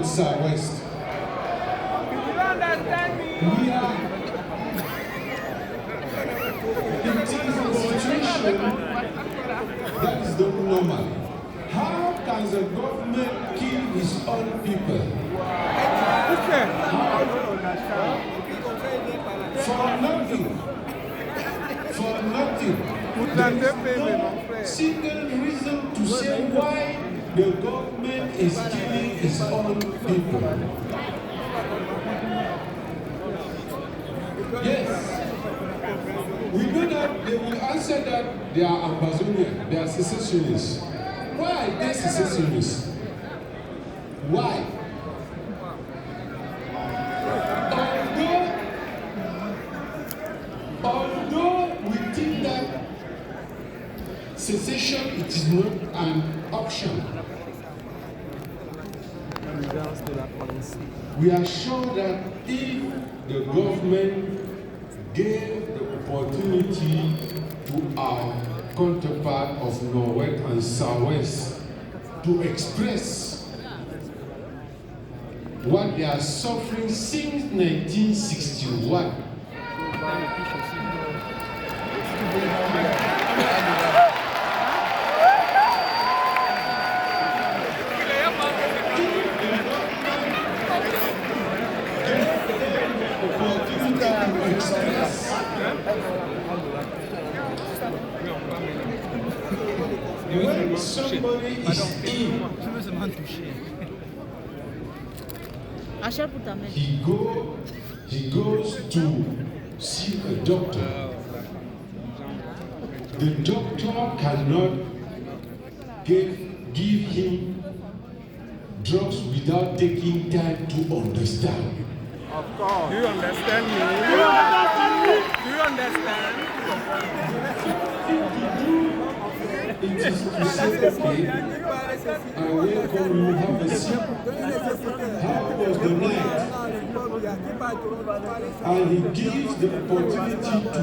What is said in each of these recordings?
and Southwest. We are in a situation that is not normal. How can the government kill his own people? For nothing. For nothing. There is no single reason to say why the government is killing its own people. Yes. We know that they will answer that they are Amazonian, they are secessionists. Why are they secessionists? Why? Although we think that secession it is not an option, we are sure that if the government gave the opportunity to our counterpart of Northwest and Southwest to express what they are suffering since 1961. When somebody is ill, he goes to see a doctor. The doctor cannot give him drugs without taking time to understand. Of course. Do you understand me? Do you understand me? Do you understand? It is to say, okay, I welcome you, have a seat. How was the night? And he gives the opportunity to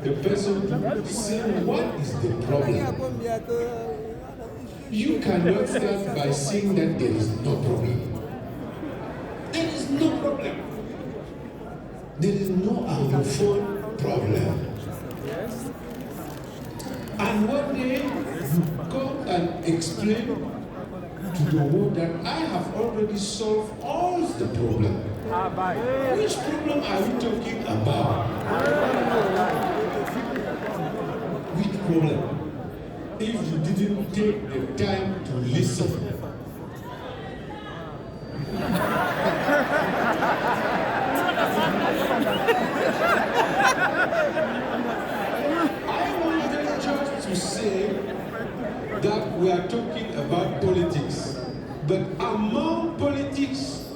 the person to say, what is the problem? You cannot start by saying that there is no problem. There is no problem. There is no Anglophone problem. And one day you come and explain to the world that I have already solved all the problem. Which problem are you talking about? Which problem? If you didn't take the time to listen. I wanted just to say that we are talking about politics, but among politics,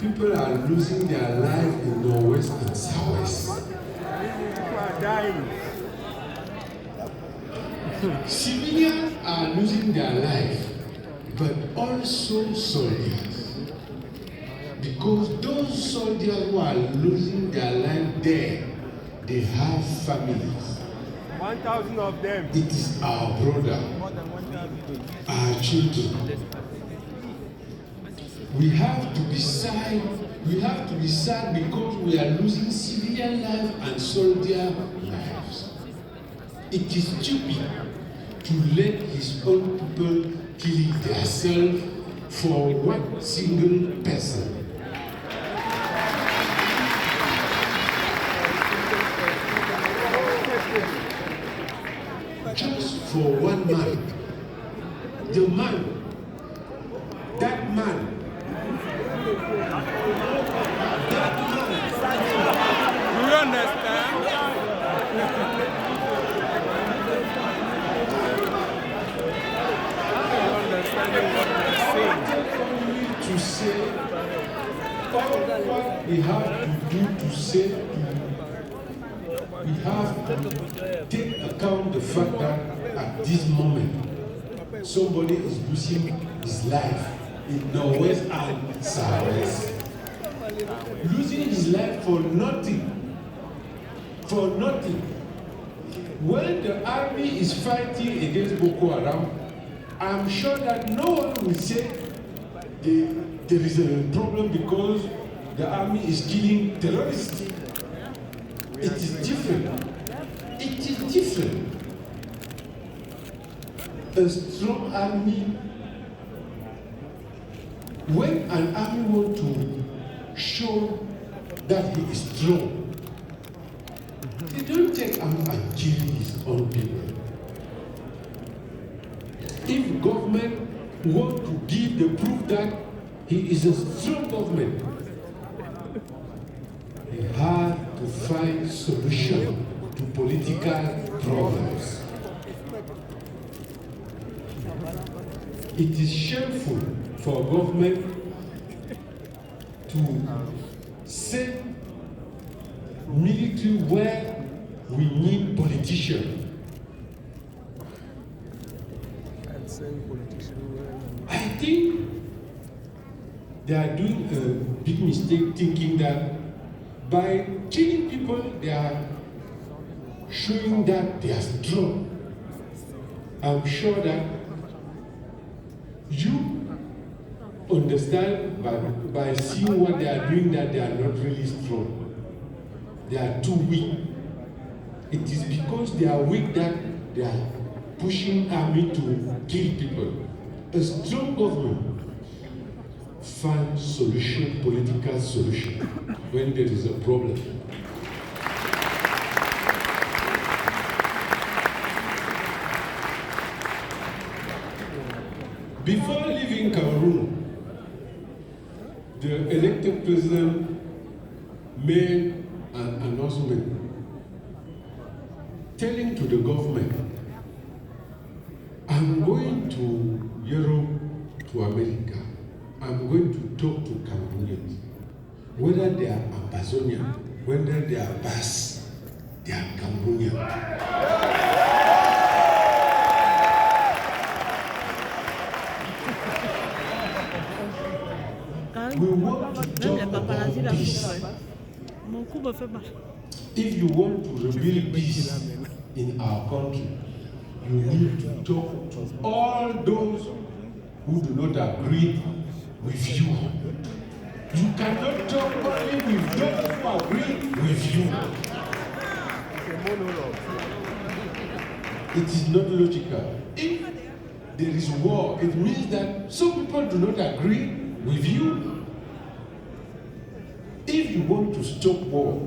people are losing their life in Northwest and Southwest. People are dying. Civilians are losing their life, but also soldiers. Because those soldiers who are losing their life there, they have families. 1,000 of them. It is our brother, our children. We have to be sad. We have to be sad because we are losing civilian life and soldier lives. It is stupid to let his own people kill themselves for one single person. Just for one man. The man, that man, Do you understand? to say all what we have to do to say, we have to take account the fact that at this moment somebody is losing his life in Northwest and Southwest. Losing his life for nothing. For nothing. When the army is fighting against Boko Haram, I'm sure that no one will say there is a problem because the army is killing terrorists. It is different. It is different. A strong army, when an army wants to show that he is strong, they don't take arm and kill his own people. If government want to give the proof that he is a strong government, they have to find solution to political problems. It is shameful for government to send military where we need politicians. I think they are doing a big mistake thinking that by killing people, they are showing that they are strong. I'm sure that you understand by seeing what they are doing that they are not really strong. They are too weak. It is because they are weak that they are pushing army to kill people. A strong government finds solution, political solution, when there is a problem. Before leaving Cameroon, the elected president made an announcement telling to the government, I'm going to Europe, to America. I'm going to talk to Cameroonians. Whether they are Amazonian, whether they are Basque, they are Cameroonian. We want to talk about peace. If you want to rebuild peace in our country, you need to talk to all those who do not agree with you. You cannot talk only with those who agree with you. It is not logical. If there is war, it means that some people do not agree with you. If you want to stop war,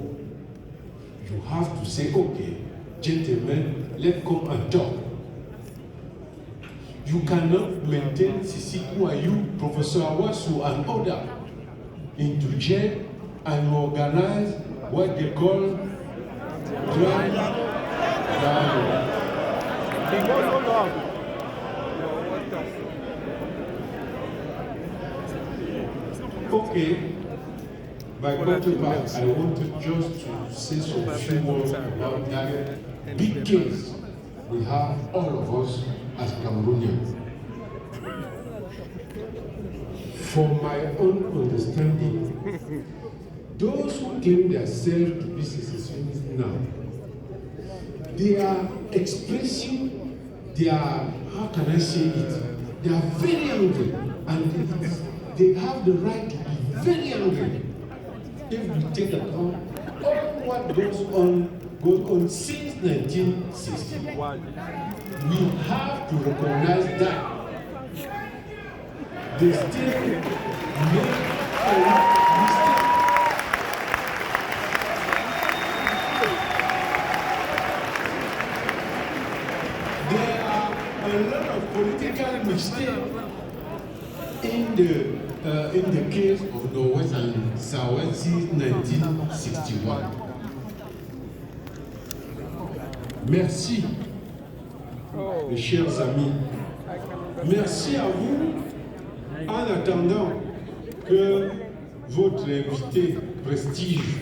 you have to say, okay, gentlemen, let's come and talk. You cannot maintain Sisi Kouayou, Professor Awasu, and others into jail and organize what they call grand dialogue. Okay, by counterpart, I wanted just to say some few words about that big case we have, all of us, as Cameroonians. For my own understanding, those who claim themselves to be secessionists now, they are expressing their, how can I say it, they are very angry, and they have the right to be very angry. If we take account all what goes on since 1960, we have to recognize that they still make a mistake. There are a lot of political mistakes in the case of Northwest and Southwest since 1961. Merci, mes chers amis. Merci à vous. En attendant que votre invité prestige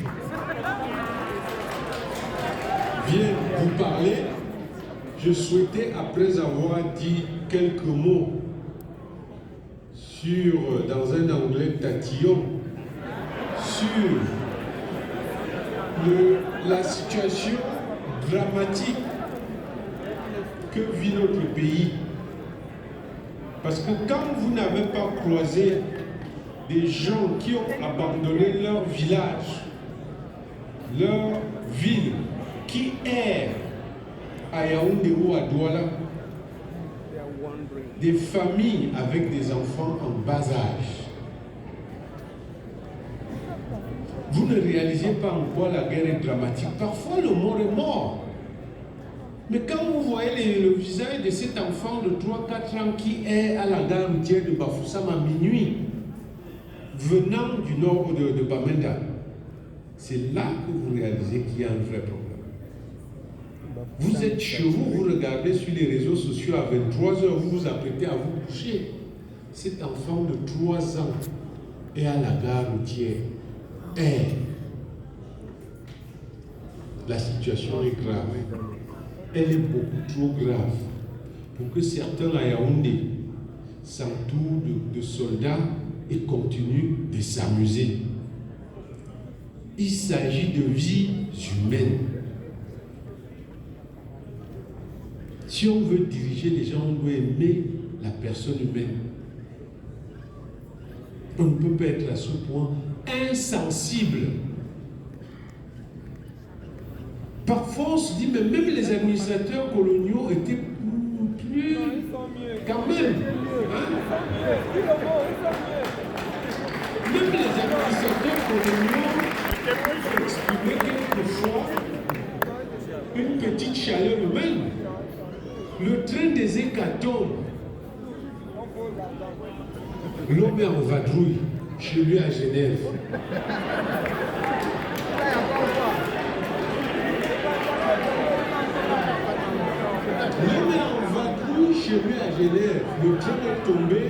vienne vous parler, je souhaitais, après avoir dit quelques mots dans un anglais tatillon, sur la situation dramatique que vit notre pays. Parce que quand vous n'avez pas croisé des gens qui ont abandonné leur village, leur ville, qui errent à Yaoundé ou à Douala, des familles avec des enfants en bas âge. Vous ne réalisez pas en quoi la guerre est dramatique. Parfois, le mort est mort. Mais quand vous voyez le visage de cet enfant de 3-4 ans qui est à la gare routière de Bafoussam à minuit, venant du nord de Bamenda, c'est là que vous réalisez qu'il y a un vrai problème. Vous êtes chez vous, vous regardez sur les réseaux sociaux à 23h, vous vous apprêtez à vous coucher. Cet enfant de 3 ans est à la gare routière. La situation est grave. Elle est beaucoup trop grave pour que certains à Yaoundé s'entourent de soldats et continuent de s'amuser. Il s'agit de vies humaines. Si on veut diriger les gens, on doit aimer la personne humaine. On ne peut pas être à ce point insensible. Parfois, on se dit, mais même les administrateurs coloniaux étaient plus... Quand même. Hein? Même les administrateurs coloniaux exprimaient quelquefois une petite chaleur humaine. Le train des hécatombes. L'homme est en vadrouille chez lui à Genève. L'homme est en vadrouille chez lui à Genève. Le train est tombé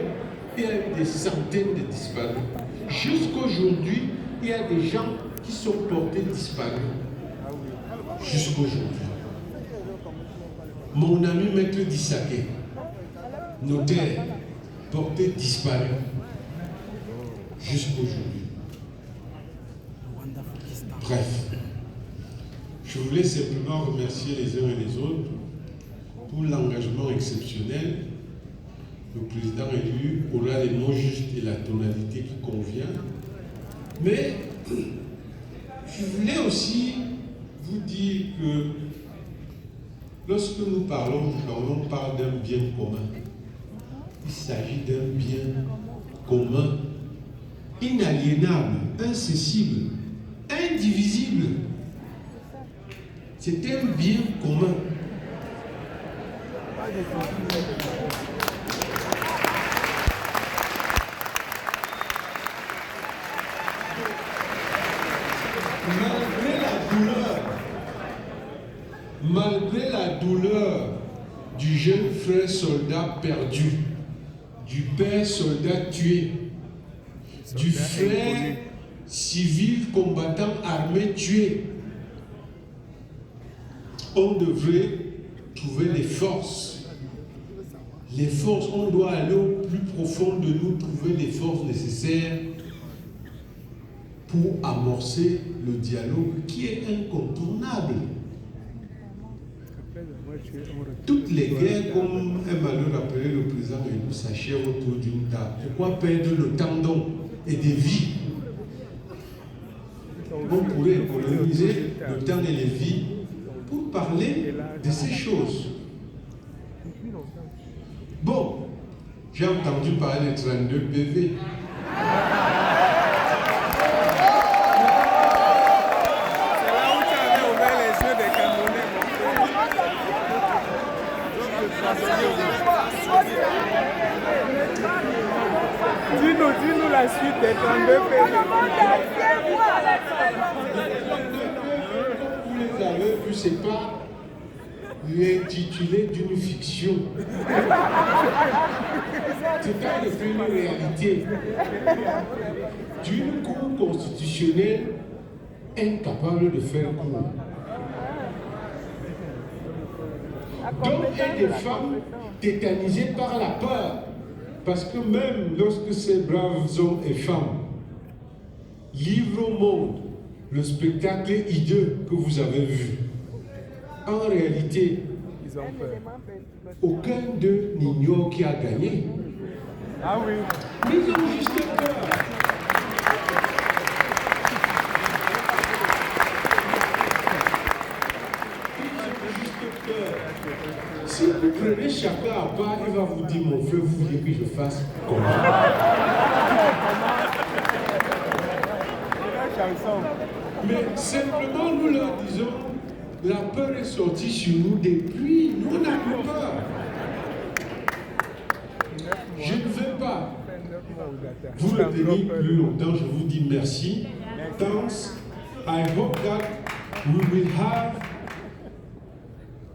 et il y a eu des centaines de disparus. Jusqu'aujourd'hui, il y a des gens qui sont portés disparus. Jusqu'aujourd'hui. Mon ami Maître Dissaké, notaire, porté disparu. Jusqu'aujourd'hui. Bref, je voulais simplement remercier les uns et les autres pour l'engagement exceptionnel. Le président élu aura les mots justes et la tonalité qui convient. Mais je voulais aussi vous dire que lorsque nous parlons, quand on parle d'un bien commun, il s'agit d'un bien commun, inaliénable, incessible, indivisible. C'est un bien commun. Malgré la douleur du jeune frère soldat perdu, du père soldat tué, du frère civil combattant armé tué, on devrait trouver les forces. Les forces, on doit aller au plus profond de nous, trouver les forces nécessaires pour amorcer le dialogue qui est incontournable. Toutes les guerres, comme aime à le rappeler le président, s'achèvent autour d'une table. Pourquoi perdre le tendon et des vies? On pourrait économiser le temps et les vies pour parler de ces choses. Bon, j'ai entendu parler des 32 PV. Dis-nous la suite des 32 pays. Vous les avez vus, c'est pas l'intitulé d'une fiction. C'est un effet une réalité d'une cour constitutionnelle incapable de faire cours. D'hommes et de femmes tétanisés par la peur. Parce que même lorsque ces braves hommes et femmes livrent au monde le spectacle hideux que vous avez vu, en réalité, aucun d'eux n'ignore qui a gagné. Ah oui. Mais ils ont juste peur. puis je fasse comment. Mais simplement, nous leur disons, la peur est sortie sur nous depuis, nous on a eu peur. Je ne veux pas vous retenir plus longtemps, je vous dis merci. Thanks. I hope that we will have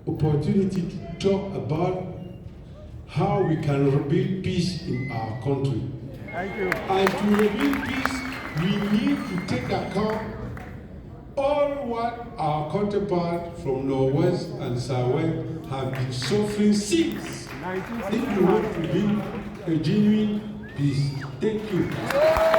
opportunity to talk about how we can rebuild peace in our country. Thank you. And to rebuild peace, we need to take account all what our counterparts from Northwest and Southwest have been suffering since. If you want to build a genuine peace. Thank you.